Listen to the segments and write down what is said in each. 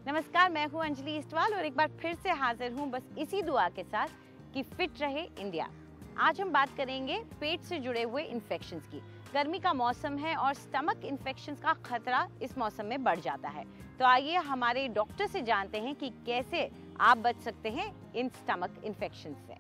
नमस्कार, मैं हूं अंजलि इस्टवाल और एक बार फिर से हाजिर हूं बस इसी दुआ के साथ कि फिट रहे इंडिया। आज हम बात करेंगे पेट से जुड़े हुए इन्फेक्शंस की। गर्मी का मौसम है और स्टमक इन्फेक्शंस का खतरा इस मौसम में बढ़ जाता है। तो आइए हमारे डॉक्टर से जानते हैं कि कैसे आप बच सकते हैं इन स्टमक इन्फेक्शंस से।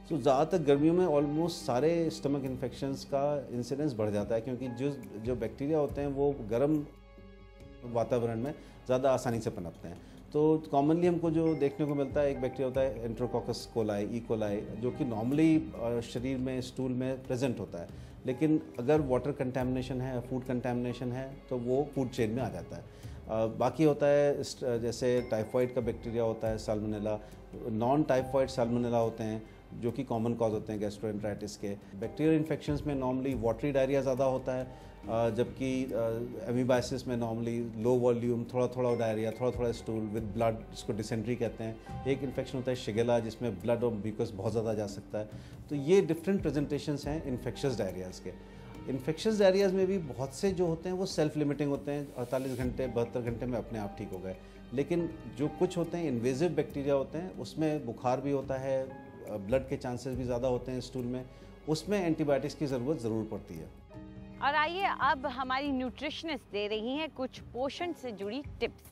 तो ज़्यादातर गर्मियों में ऑलमोस्ट सारे स्टमक इन्फेक्शंस का इंसिडेंस बढ़ जाता है, क्योंकि जो बैक्टीरिया होते हैं वो गर्म वातावरण में ज़्यादा आसानी से पनपते हैं। तो कॉमनली हमको जो देखने को मिलता है, एक बैक्टीरिया होता है एंट्रोकोकस कोलाई, ई कोलाई, जो कि नॉर्मली शरीर में स्टूल में प्रेजेंट होता है, लेकिन अगर वाटर कंटेमिनेशन है, फूड कंटेमिनेशन है तो वो फूड चेन में आ जाता है। बाकी होता है जैसे टाइफाइड का बैक्टीरिया होता है, साल्मोनेला, नॉन टाइफाइड साल्मोनेला होते हैं जो कि कॉमन कॉज होते हैं गैस्ट्रोएंटेराइटिस के। बैक्टीरियल इन्फेक्शंस में नॉर्मली वाटरी डायरिया ज़्यादा होता है, जबकि एमीबाइसिस में नॉर्मली लो वॉल्यूम, थोड़ा थोड़ा डायरिया, थोड़ा थोड़ा स्टूल विद ब्लड, जिसको डिसेंट्री कहते हैं। एक इन्फेक्शन होता है शिगेला, जिसमें ब्लड और म्यूकस बहुत ज़्यादा जा सकता है। तो ये डिफरेंट प्रेजेंटेशंस हैं इन्फेक्शियस डायरियाज़ के। इन्फेक्शियस डायरियाज़ में भी बहुत से जो होते हैं वो सेल्फ लिमिटिंग होते हैं, 48 घंटे 72 घंटे में अपने आप ठीक हो गए। लेकिन जो कुछ होते हैं इन्वेजिव बैक्टीरिया होते हैं, उसमें बुखार भी होता है, ब्लड के चांसेस भी ज़्यादा होते हैं स्टूल में, उसमें एंटीबायोटिक्स की ज़रूरत ज़रूर पड़ती है। और आइए अब हमारी न्यूट्रिशनिस्ट दे रही हैं कुछ पोषण से जुड़ी टिप्स।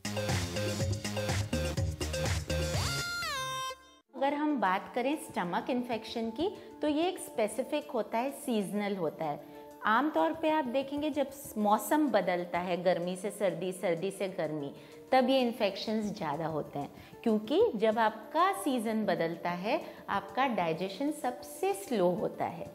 अगर हम बात करें स्टमक इन्फेक्शन की, तो ये एक स्पेसिफिक होता है, सीजनल होता है। आमतौर पे आप देखेंगे जब मौसम बदलता है, गर्मी से सर्दी, सर्दी से गर्मी, तब ये इन्फेक्शंस ज़्यादा होते हैं, क्योंकि जब आपका सीज़न बदलता है आपका डाइजेशन सबसे स्लो होता है।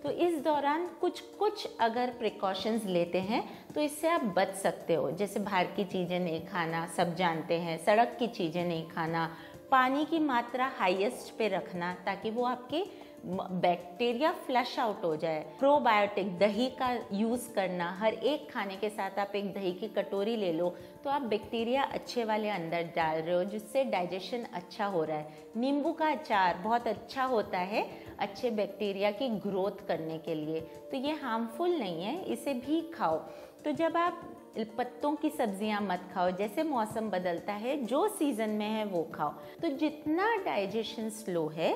तो इस दौरान कुछ अगर प्रिकॉशंस लेते हैं तो इससे आप बच सकते हो। जैसे बाहर की चीज़ें नहीं खाना, सब जानते हैं, सड़क की चीज़ें नहीं खाना, पानी की मात्रा हाईएस्ट पे रखना ताकि वो आपके बैक्टीरिया फ्लश आउट हो जाए। प्रोबायोटिक दही का यूज़ करना, हर एक खाने के साथ आप एक दही की कटोरी ले लो तो आप बैक्टीरिया अच्छे वाले अंदर डाल रहे हो, जिससे डाइजेशन अच्छा हो रहा है। नींबू का अचार बहुत अच्छा होता है अच्छे बैक्टीरिया की ग्रोथ करने के लिए, तो ये हार्मफुल नहीं है, इसे भी खाओ। तो जब आप पत्तों की सब्जियां मत खाओ, जैसे मौसम बदलता है जो सीज़न में है वो खाओ। तो जितना डाइजेशन स्लो है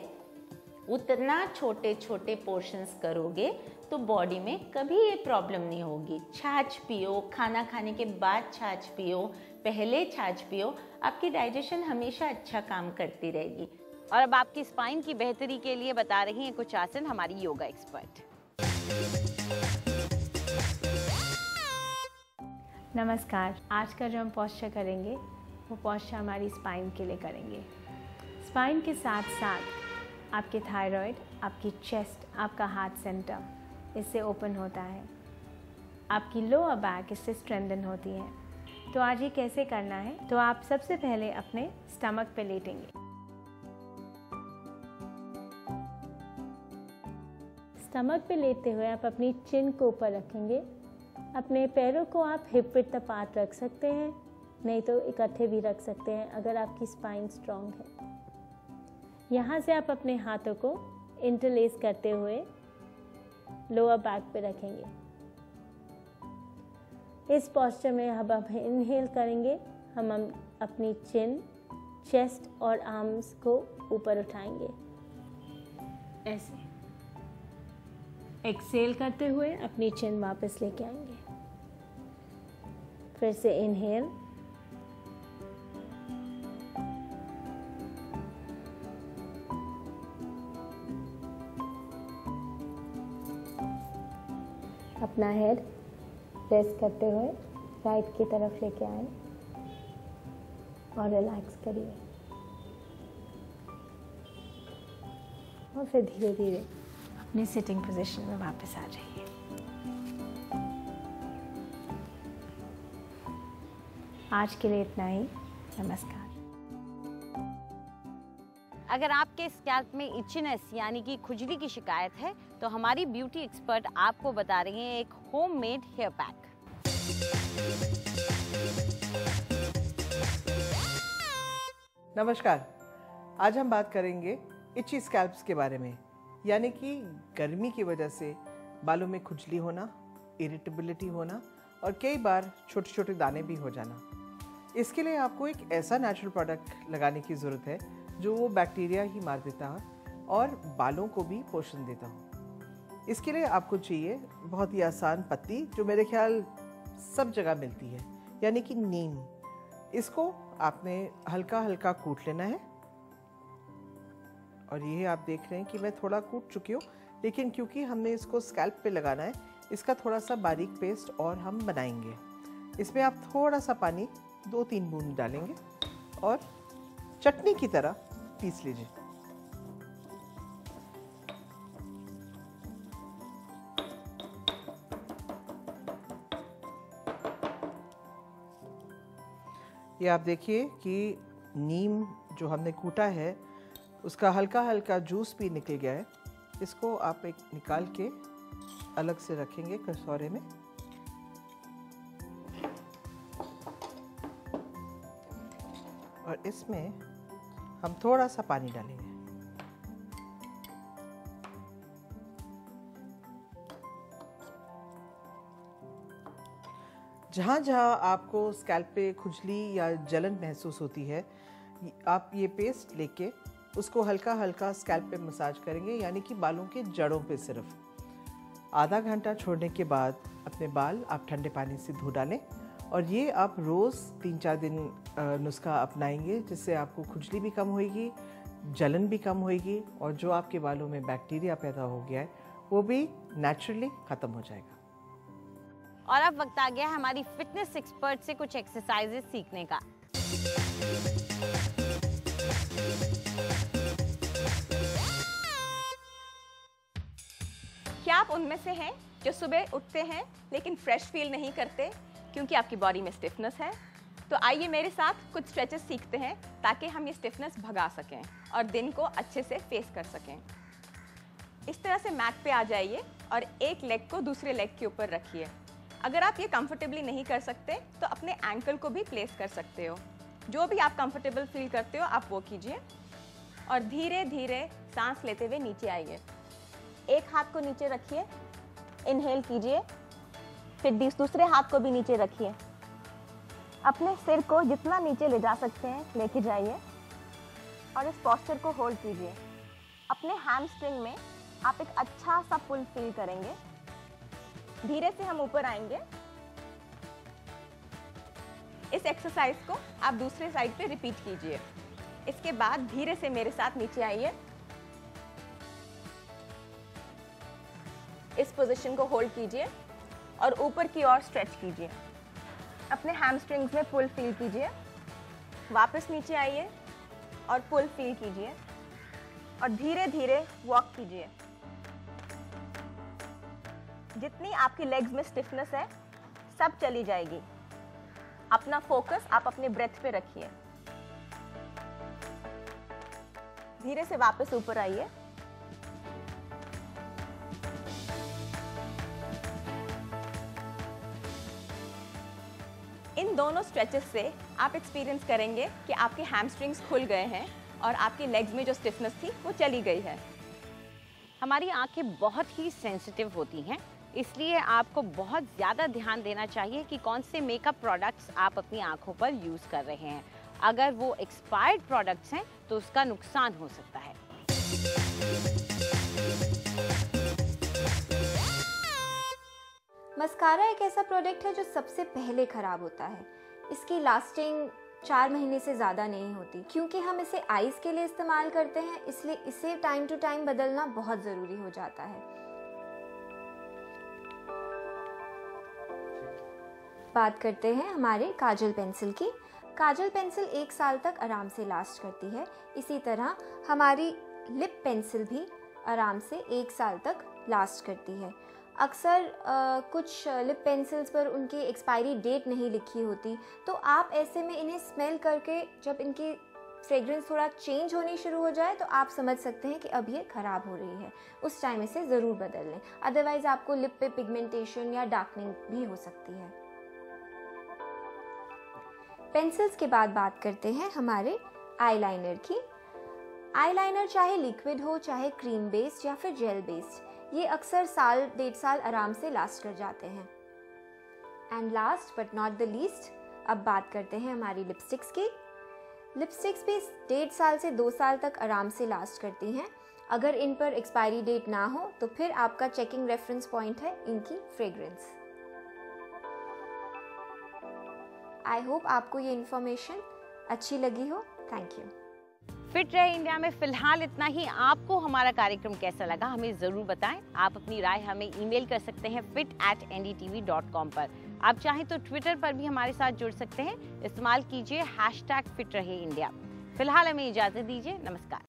उतना छोटे छोटे पोर्शंस करोगे तो बॉडी में कभी ये प्रॉब्लम नहीं होगी। छाछ पियो, खाना खाने के बाद छाछ पियो, पहले छाछ पियो, आपकी डाइजेशन हमेशा अच्छा काम करती रहेगी। और अब आपकी स्पाइन की बेहतरी के लिए बता रही हैं कुछ आसन हमारी योगा एक्सपर्ट। नमस्कार, आज का जो हम पोस्चर करेंगे वो पोस्चर हमारी स्पाइन के लिए करेंगे। स्पाइन के साथ साथ आपके थायराइड, आपकी चेस्ट, आपका हार्ट सेंटर इससे ओपन होता है, आपकी लोअर बैक इससे स्ट्रेंथन होती है। तो आज ये कैसे करना है, तो आप सबसे पहले अपने स्टमक पे लेटेंगे। स्टमक पे लेटते हुए आप अपनी चिन को ऊपर रखेंगे। अपने पैरों को आप हिप विड्थ अपार्ट रख सकते हैं, नहीं तो इकट्ठे भी रख सकते हैं अगर आपकी स्पाइन स्ट्रॉन्ग है। यहाँ से आप अपने हाथों को इंटरलेस करते हुए लोअर बैक पे रखेंगे। इस पोस्चर में अब आप इनहेल करेंगे, हम अपनी चिन, चेस्ट और आर्म्स को ऊपर उठाएंगे ऐसे। एक्सेल करते हुए अपनी चिन वापस लेके आएंगे। फिर से इनहेल, अपना हेड रेस्ट करते हुए राइट की तरफ लेके आए और रिलैक्स करिए, और फिर धीरे धीरे अपनी सिटिंग पोजीशन में वापस आ जाइए। आज के लिए इतना ही, नमस्कार। अगर आपके स्कैल्प में इचनेस यानी कि खुजली की शिकायत है तो हमारी ब्यूटी एक्सपर्ट आपको बता रही हैं एक होममेड हेयर पैक। नमस्कार, आज हम बात करेंगे इची स्कैल्प्स के बारे में, यानी कि गर्मी की वजह से बालों में खुजली होना, इरिटेबिलिटी होना और कई बार छोटे छोटे दाने भी हो जाना। इसके लिए आपको एक ऐसा नेचुरल प्रोडक्ट लगाने की ज़रूरत है जो वो बैक्टीरिया ही मार देता है और बालों को भी पोषण देता हो। इसके लिए आपको चाहिए बहुत ही आसान पत्ती जो मेरे ख्याल सब जगह मिलती है, यानी कि नीम। इसको आपने हल्का हल्का कूट लेना है और ये आप देख रहे हैं कि मैं थोड़ा कूट चुकी हूँ, लेकिन क्योंकि हमने इसको स्कैल्प पे लगाना है इसका थोड़ा सा बारीक पेस्ट और हम बनाएंगे। इसमें आप थोड़ा सा पानी 2-3 बूंद डालेंगे और चटनी की तरह पीस लीजिए। ये आप देखिए कि नीम जो हमने कूटा है उसका हल्का हल्का जूस भी निकल गया है। इसको आप एक निकाल के अलग से रखेंगे कटोरे में। और इसमें हम थोड़ा सा पानी डालेंगे। जहाँ जहाँ आपको स्कैल्प पे खुजली या जलन महसूस होती है, आप ये पेस्ट लेके उसको हल्का हल्का स्कैल्प पे मसाज करेंगे, यानी कि बालों के जड़ों पे सिर्फ। आधा घंटा छोड़ने के बाद अपने बाल आप ठंडे पानी से धो डालें और ये आप रोज़ 3-4 दिन नुस्खा अपनाएंगे, जिससे आपको खुजली भी कम होएगी, जलन भी कम होएगी और जो आपके बालों में बैक्टीरिया पैदा हो गया है वो भी नेचुरली ख़त्म हो जाएगा। और अब वक्त आ गया है हमारी फिटनेस एक्सपर्ट से कुछ एक्सरसाइजेस सीखने का। क्या आप उनमें से हैं जो सुबह उठते हैं लेकिन फ्रेश फील नहीं करते क्योंकि आपकी बॉडी में स्टिफनेस है? तो आइए मेरे साथ कुछ स्ट्रेचेस सीखते हैं ताकि हम ये स्टिफनेस भगा सकें और दिन को अच्छे से फेस कर सकें। इस तरह से मैट पे आ जाइए और एक लेग को दूसरे लेग के ऊपर रखिए। अगर आप ये कंफर्टेबली नहीं कर सकते तो अपने एंकल को भी प्लेस कर सकते हो। जो भी आप कंफर्टेबल फील करते हो आप वो कीजिए और धीरे धीरे सांस लेते हुए नीचे आइए। एक हाथ को नीचे रखिए, इनहेल कीजिए, फिर दूसरे हाथ को भी नीचे रखिए। अपने सिर को जितना नीचे ले जा सकते हैं लेके जाइए और इस पोस्चर को होल्ड कीजिए। अपने हैमस्ट्रिंग में आप एक अच्छा सा पुल फील करेंगे। धीरे से हम ऊपर आएंगे। इस एक्सरसाइज को आप दूसरे साइड पे रिपीट कीजिए। इसके बाद धीरे से मेरे साथ नीचे आइए। इस पोजीशन को होल्ड कीजिए और ऊपर की ओर स्ट्रेच कीजिए। अपने हैमस्ट्रिंग्स में पुल फील कीजिए। वापस नीचे आइए और पुल फील कीजिए और धीरे धीरे वॉक कीजिए। जितनी आपकी लेग्स में स्टिफनेस है सब चली जाएगी। अपना फोकस आप अपने ब्रेथ पे रखिए। धीरे से वापस ऊपर आइए। इन दोनों स्ट्रेचेस से आप एक्सपीरियंस करेंगे कि आपके हैमस्ट्रिंग्स खुल गए हैं और आपकी लेग्स में जो स्टिफनेस थी वो चली गई है। हमारी आंखें बहुत ही सेंसिटिव होती हैं, इसलिए आपको बहुत ज़्यादा ध्यान देना चाहिए कि कौन से मेकअप प्रोडक्ट्स आप अपनी आंखों पर यूज़ कर रहे हैं। अगर वो एक्सपायर्ड प्रोडक्ट्स हैं तो उसका नुकसान हो सकता है। मस्कारा एक ऐसा प्रोडक्ट है जो सबसे पहले ख़राब होता है। इसकी लास्टिंग 4 महीने से ज़्यादा नहीं होती। क्योंकि हम इसे आईज़ के लिए इस्तेमाल करते हैं, इसलिए इसे टाइम टू टाइम बदलना बहुत ज़रूरी हो जाता है। बात करते हैं हमारे काजल पेंसिल की। काजल पेंसिल 1 साल तक आराम से लास्ट करती है। इसी तरह हमारी लिप पेंसिल भी आराम से 1 साल तक लास्ट करती है। अक्सर कुछ लिप पेंसिल्स पर उनकी एक्सपायरी डेट नहीं लिखी होती, तो आप ऐसे में इन्हें स्मेल करके जब इनकी फ्रेग्रेंस थोड़ा चेंज होनी शुरू हो जाए तो आप समझ सकते हैं कि अब ये ख़राब हो रही है। उस टाइम इसे ज़रूर बदल लें, अदरवाइज़ आपको लिप पे पिगमेंटेशन या डार्कनिंग भी हो सकती है। पेंसिल्स के बाद बात करते हैं हमारे आईलाइनर की। आईलाइनर चाहे लिक्विड हो, चाहे क्रीम बेस्ड या फिर जेल बेस्ड, ये अक्सर 1.5 साल आराम से लास्ट कर जाते हैं। And last but not the least, अब बात करते हैं हमारी लिपस्टिक्स की। लिपस्टिक्स भी 1.5 साल से 2 साल तक आराम से लास्ट करती हैं। अगर इन पर एक्सपायरी डेट ना हो तो फिर आपका चेकिंग रेफरेंस पॉइंट है इनकी फ्रेग्रेंस। आई होप आपको ये इन्फॉर्मेशन अच्छी लगी हो। Thank you. फिट रहे इंडिया में फिलहाल इतना ही। आपको हमारा कार्यक्रम कैसा लगा हमें ज़रूर बताएं। आप अपनी राय हमें ईमेल कर सकते हैं fit@ndtv.com पर। आप चाहें तो ट्विटर पर भी हमारे साथ जुड़ सकते हैं। इस्तेमाल कीजिए #फिट रहे इंडिया। फिलहाल हमें इजाज़त दीजिए। नमस्कार।